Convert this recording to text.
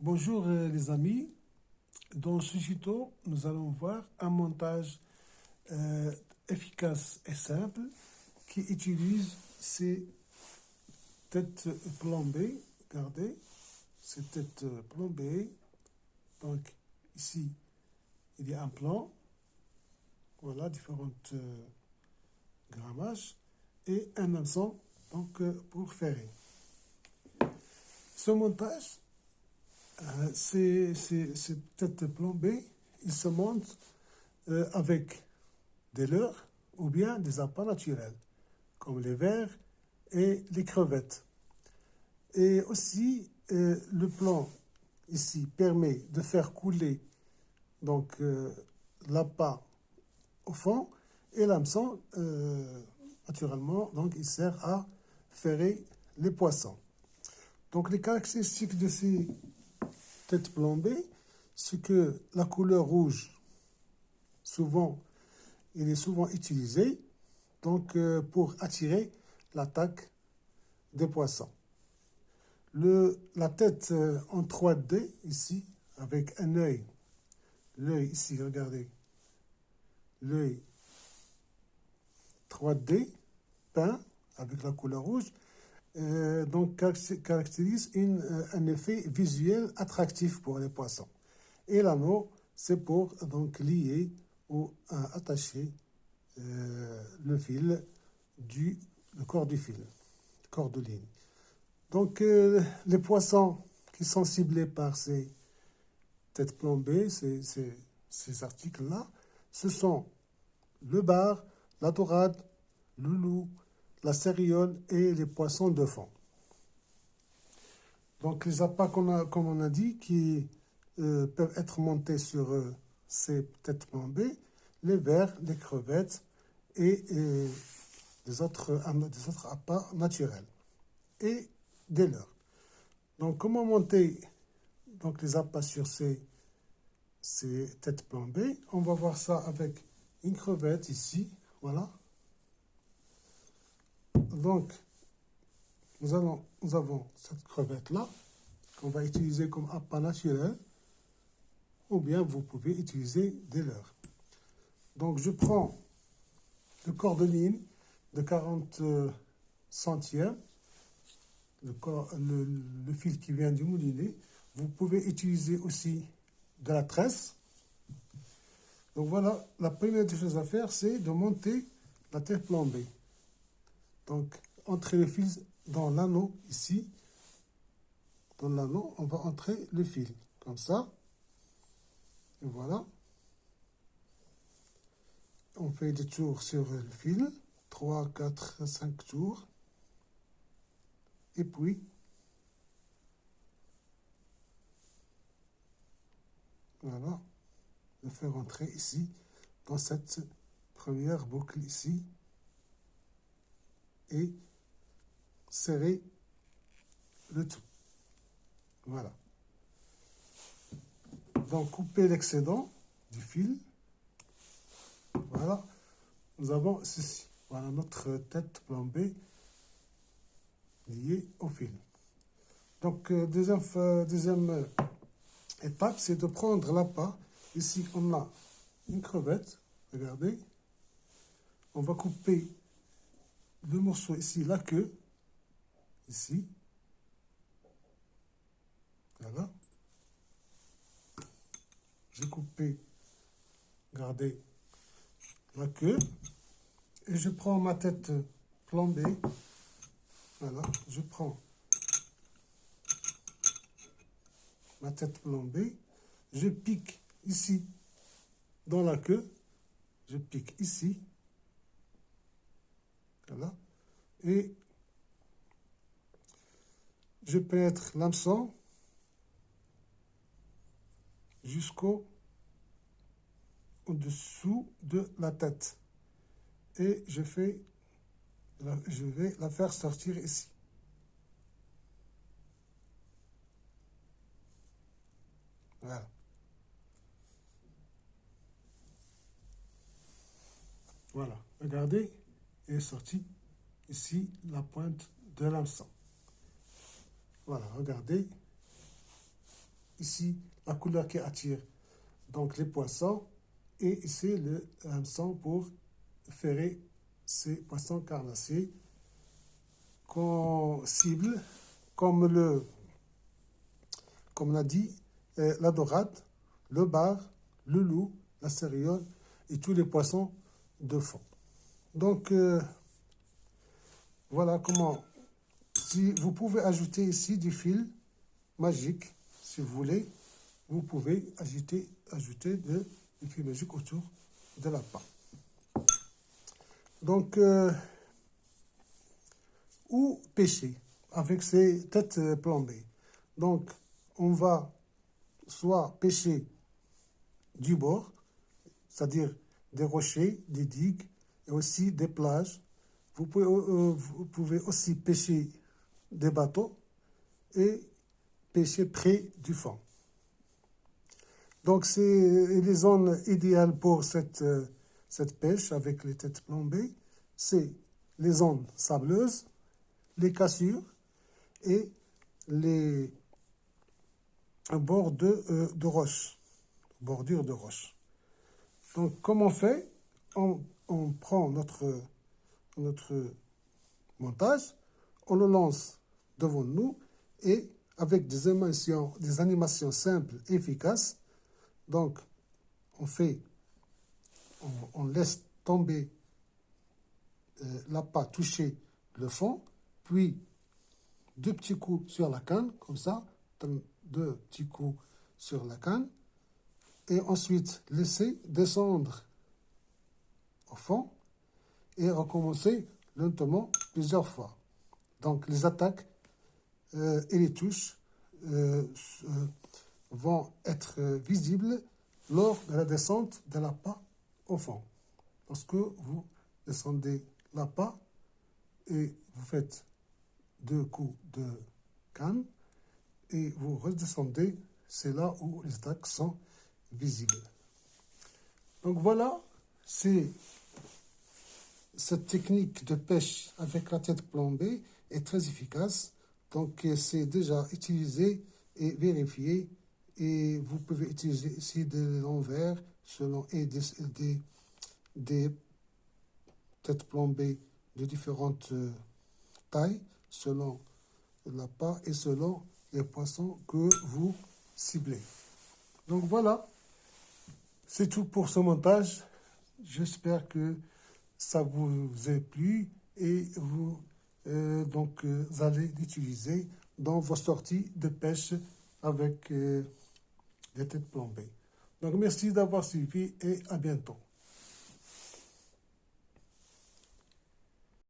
Bonjour les amis, dans ce tuto, nous allons voir un montage efficace et simple qui utilise ces têtes plombées. Regardez, ces têtes plombées. Donc ici, il y a un plan, voilà, différentes grammages et un hameçon donc, pour ferrer. Ce montage, ces têtes plombées, ils se montent avec des leurres ou bien des appâts naturels, comme les vers et les crevettes. Et aussi, le plan ici permet de faire couler donc l'appât au fond et l'hameçon, naturellement, donc il sert à ferrer les poissons. Donc les caractéristiques de ces têtes plombées, c'est que la couleur rouge, il est souvent utilisé donc, pour attirer l'attaque des poissons. La tête en 3D, ici, avec un œil, l'œil ici, regardez, l'œil 3D peint avec la couleur rouge, donc caractérise un effet visuel attractif pour les poissons. Et l'anneau, c'est pour donc lier ou attacher le fil le corps du fil, le corps de ligne. Donc les poissons qui sont ciblés par ces têtes plombées, ces articles-là, ce sont le bar, la dorade, le loup, la céréole et les poissons de fond. Donc les appâts, comme on a dit, qui peuvent être montés sur ces têtes plombées, les vers, les crevettes et des autres appâts naturels et des leurres. Donc comment monter donc, les appâts sur ces têtes plombées? On va voir ça avec une crevette ici, voilà. Donc, nous avons cette crevette-là qu'on va utiliser comme appât naturel, ou bien vous pouvez utiliser des leurres. Donc, je prends le corps de ligne de 40 centièmes, le fil qui vient du moulinet. Vous pouvez utiliser aussi de la tresse. Donc voilà, la première des choses à faire, c'est de monter la tête plombée. Donc, entrer le fil dans l'anneau ici. Dans l'anneau, on va entrer le fil, comme ça. Et voilà. On fait des tours sur le fil, 3, 4, 5 tours. Et puis, voilà, le faire entrer ici, dans cette première boucle ici. Et serrer le tout. Voilà. Donc, couper l'excédent du fil. Voilà. Nous avons ceci. Voilà notre tête plombée liée au fil. Donc, deuxième étape, c'est de prendre l'appât. Ici, on a une crevette. Regardez. On va couper le morceau ici, la queue. Ici. Voilà. J'ai coupé, regardez, la queue. Et je prends ma tête plombée. Voilà, je prends ma tête plombée. Je pique ici, dans la queue. Je pique ici. Voilà. Et je pénètre l'hameçon jusqu'au au-dessous de la tête. Et je vais la faire sortir ici. Voilà. Voilà, regardez, elle est sortie ici la pointe de l'hameçon. Voilà, regardez, ici la couleur qui attire donc les poissons, et ici le hameçon pour ferrer ces poissons carnassiers qu'on cible comme on a dit, la dorade, le bar, le loup, la céréole et tous les poissons de fond. Donc, voilà comment. Si vous pouvez ajouter ici du fil magique, si vous voulez, vous pouvez ajouter du fil magique autour de la pâte. Donc, ou pêcher avec ces têtes plombées. Donc, on va soit pêcher du bord, c'est-à-dire des rochers, des digues et aussi des plages. Vous pouvez aussi pêcher des bateaux et pêcher près du fond. Donc, c'est les zones idéales pour cette pêche avec les têtes plombées. C'est les zones sableuses, les cassures et les bords de roches, bordures de roches. Donc, comment on fait? On prend notre montage, on le lance devant nous et avec des animations simples et efficaces. Donc, on laisse tomber l'appât toucher le fond, puis 2 petits coups sur la canne, comme ça, 2 petits coups sur la canne, et ensuite laisser descendre au fond et recommencer lentement plusieurs fois. Donc les attaques et les touches vont être visibles lors de la descente de l'appât au fond. Lorsque vous descendez l'appât et vous faites 2 coups de canne et vous redescendez, c'est là où les attaques sont visibles. Donc voilà, c'est cette technique de pêche avec la tête plombée est très efficace. Donc c'est déjà utilisé et vérifié. Et vous pouvez utiliser ici des l'envers et des têtes plombées de différentes tailles selon l'appât et selon les poissons que vous ciblez. Donc voilà, c'est tout pour ce montage. J'espère que ça vous a plu et vous allez l'utiliser dans vos sorties de pêche avec des têtes plombées. Donc merci d'avoir suivi et à bientôt.